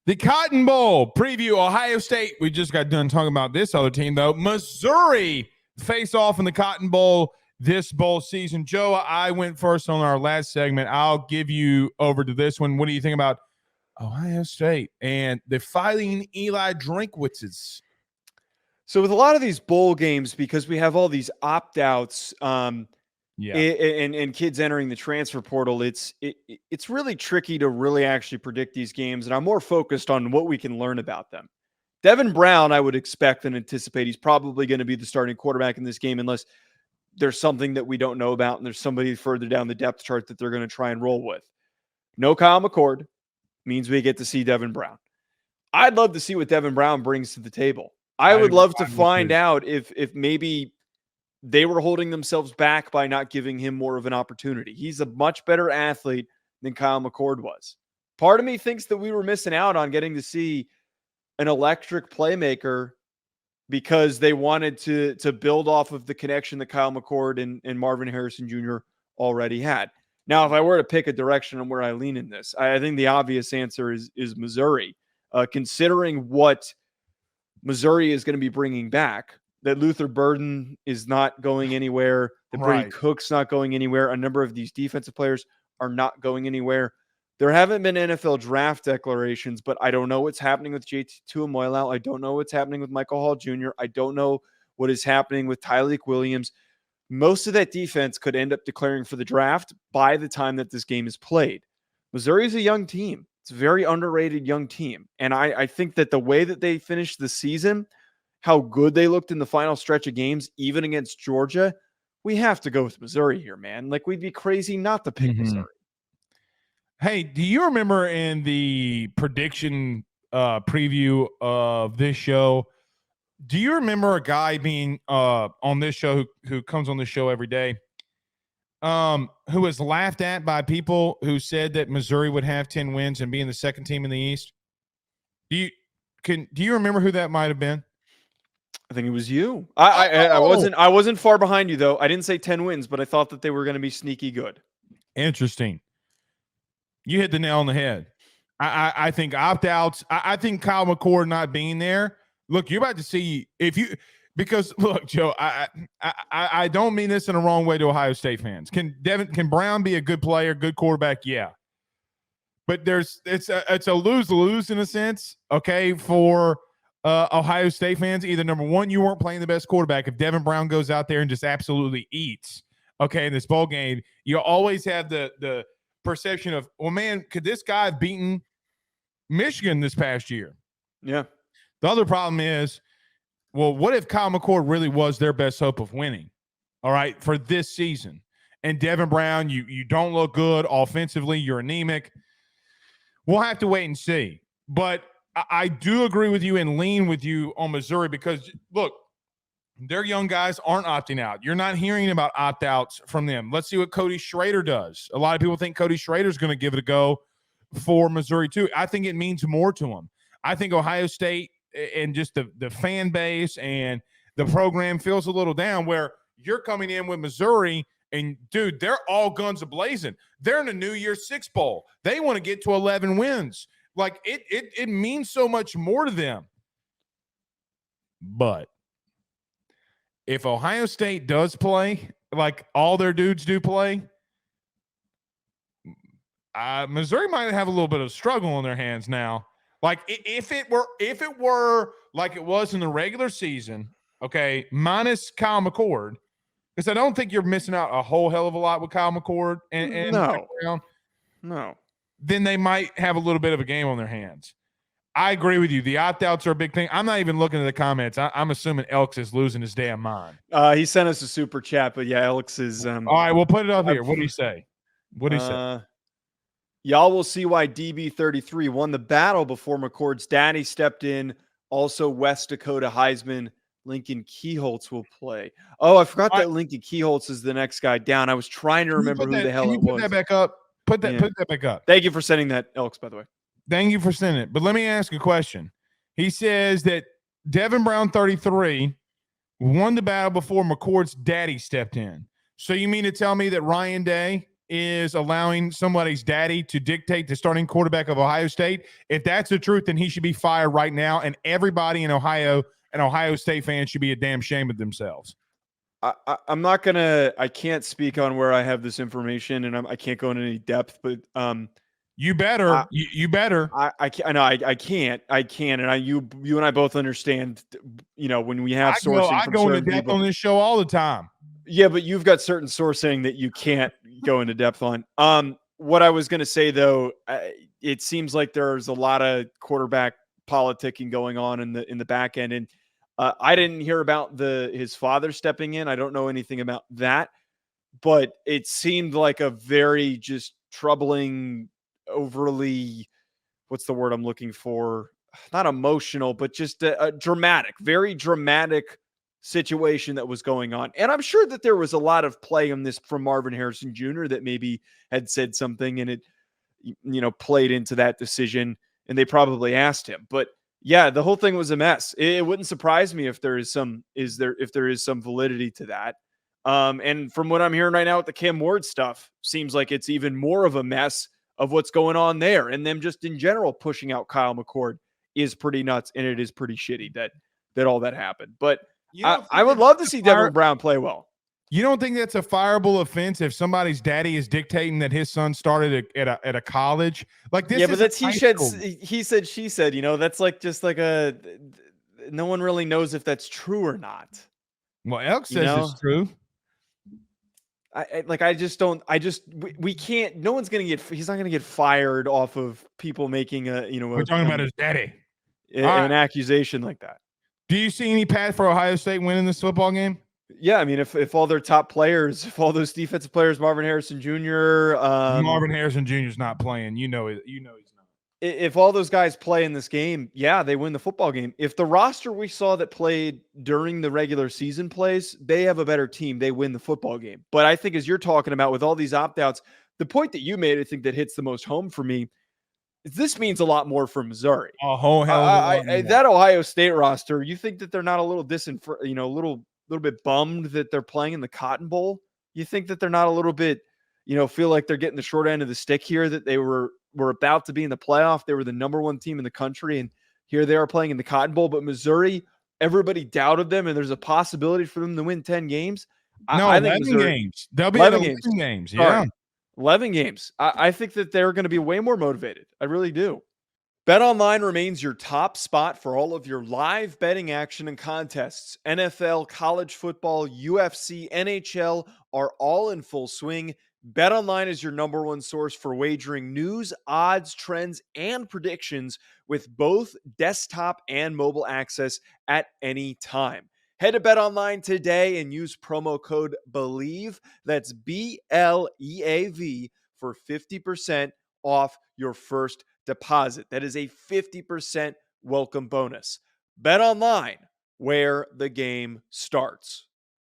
The Cotton Bowl preview, Ohio State. We just got done talking about this other team, though. Missouri face off in the Cotton Bowl this bowl season. Joe, I went first on our last segment. I'll give you over to this one. What do you think about Ohio State and the Fighting Eli Drinkwitzes? So with a lot of these bowl games, because we have all these opt-outs and kids entering the transfer portal, it's really tricky to really actually predict these games, and I'm more focused on what we can learn about them. Devin Brown, I would expect and anticipate he's probably going to be the starting quarterback in this game unless there's something that we don't know about and there's somebody further down the depth chart that they're going to try and roll with. No Kyle McCord means we get to see Devin Brown. I'd love to see what Devin Brown brings to the table. I would love to find out if maybe they were holding themselves back by not giving him more of an opportunity. He's a much better athlete than Kyle McCord was. Part of me thinks that we were missing out on getting to see an electric playmaker because they wanted to build off of the connection that Kyle McCord and Marvin Harrison Jr. already had. Now, if I were to pick a direction on where I lean in this, I think the obvious answer is Missouri. Considering what Missouri is going to be bringing back, that Luther Burden is not going anywhere, that Brady Cook's not going anywhere, a number of these defensive players are not going anywhere. There haven't been NFL draft declarations, but I don't know what's happening with JT Tuimolau. I don't know what's happening with Michael Hall Jr. I don't know what is happening with Tyleik Williams. Most of that defense could end up declaring for the draft by the time that this game is played. Missouri is a young team. It's a very underrated young team. And I think that the way that they finished the season, how good they looked in the final stretch of games, even against Georgia, we have to go with Missouri here, man. Like, we'd be crazy not to pick Missouri. Hey, do you remember in the prediction preview of this show, do you remember a guy being on this show who comes on this show every day, who was laughed at by people who said that Missouri would have 10 wins and be in the second team in the East? Do you remember who that might have been? I think it was you. I wasn't far behind you, though. I didn't say 10 wins, but I thought that they were going to be sneaky good. Interesting. You hit the nail on the head. I think opt-outs. I think Kyle McCord not being there. Look, you're about to see because look, Joe, I don't mean this in a wrong way to Ohio State fans. Can Brown be a good player, good quarterback? Yeah. But it's a lose-lose in a sense, okay, for Ohio State fans. Either number one, you weren't playing the best quarterback. If Devin Brown goes out there and just absolutely eats, okay, in this bowl game, you always have the perception of, well, man, could this guy have beaten Michigan this past year? Yeah. The other problem is, well, what if Kyle McCord really was their best hope of winning, all right, for this season? And Devin Brown, you don't look good offensively. You're anemic. We'll have to wait and see. But I do agree with you and lean with you on Missouri because, look, their young guys aren't opting out. You're not hearing about opt-outs from them. Let's see what Cody Schrader does. A lot of people think Cody Schrader is going to give it a go for Missouri too. I think it means more to them. I think Ohio State and just the fan base and the program feels a little down where you're coming in with Missouri and, dude, they're all guns a-blazing. They're in the New Year's Six Bowl. They want to get to 11 wins. Like, it means so much more to them. But if Ohio State does play, like all their dudes do play, Missouri might have a little bit of struggle on their hands now. Like, if it were like it was in the regular season, okay, minus Kyle McCord, because I don't think you're missing out a whole hell of a lot with Kyle McCord and No. Then they might have a little bit of a game on their hands. I agree with you. The opt-outs are a big thing. I'm not even looking at the comments. I'm assuming Elks is losing his damn mind. He sent us a super chat, but yeah, Elks is. All right, we'll put it up here. What do you say? What do you say? Y'all will see why DB33 won the battle before McCord's daddy stepped in. Also, West Dakota Heisman Lincoln Keyholtz will play. Oh, I forgot that Lincoln Keyholtz is the next guy down. I was trying to remember who the hell it was. Put that back up. Put that back up. Thank you for sending that, Elks, by the way. Thank you for sending it. But let me ask a question. He says that Devin Brown, 33, won the battle before McCord's daddy stepped in. So you mean to tell me that Ryan Day is allowing somebody's daddy to dictate the starting quarterback of Ohio State, if that's the truth, then he should be fired right now. And everybody in Ohio and Ohio State fans should be a damn shame of themselves. I'm not gonna. I can't speak on where I have this information, and I can't go into any depth. But you better. You better. I can't. And you and I both understand. When we have sourcing, I go into depth on this show all the time. Yeah, but you've got certain sourcing that you can't go into depth on. What I was gonna say though, it seems like there's a lot of quarterback politicking going on in the back end, and I didn't hear about his father stepping in. I don't know anything about that, but it seemed like a very just troubling, overly, what's the word I'm looking for? Not emotional, but just a dramatic, very dramatic situation that was going on. And I'm sure that there was a lot of play in this from Marvin Harrison Jr. that maybe had said something and it, played into that decision, and they probably asked him. But yeah, the whole thing was a mess. It wouldn't surprise me if there is some validity to that. And from what I'm hearing right now with the Cam Ward stuff, seems like it's even more of a mess of what's going on there. And them just in general pushing out Kyle McCord is pretty nuts, and it is pretty shitty that all that happened. But I would love to see Devin Brown play well. You don't think that's a fireable offense if somebody's daddy is dictating that his son started at a college like this? Yeah, but that's he said, she said. That's just like no one really knows if that's true or not. Well, Elk says it's true. We can't. No one's gonna get. He's not gonna get fired off of people making We're talking about his daddy. An accusation like that. Do you see any path for Ohio State winning this football game? Yeah, I mean, if all their top players, if all those defensive players, Marvin Harrison Jr. Marvin Harrison Jr. is not playing. He's not. If all those guys play in this game, yeah, they win the football game. If the roster we saw that played during the regular season plays, they have a better team. They win the football game. But I think as you're talking about with all these opt-outs, the point that you made, I think that hits the most home for me, is this means a lot more for Missouri. A whole hell of a lot that Ohio State roster, you think that they're not a little little bit bummed that they're playing in the Cotton Bowl? You think that they're not a little bit, feel like they're getting the short end of the stick here, that they were about to be in the playoff. They were the number one team in the country, and here they are playing in the Cotton Bowl. But Missouri, everybody doubted them, and there's a possibility for them to win 10 games. I think 11 games. They'll be 11 games. Yeah. Sorry, 11 games. I think that they're going to be way more motivated. I really do. BetOnline remains your top spot for all of your live betting action and contests. NFL, college football, UFC, NHL are all in full swing. BetOnline is your number one source for wagering news, odds, trends, and predictions with both desktop and mobile access at any time. Head to BetOnline today and use promo code BELIEVE, that's BLEAV, for 50% off your first deposit. That is a 50% welcome bonus. BetOnline, where the game starts.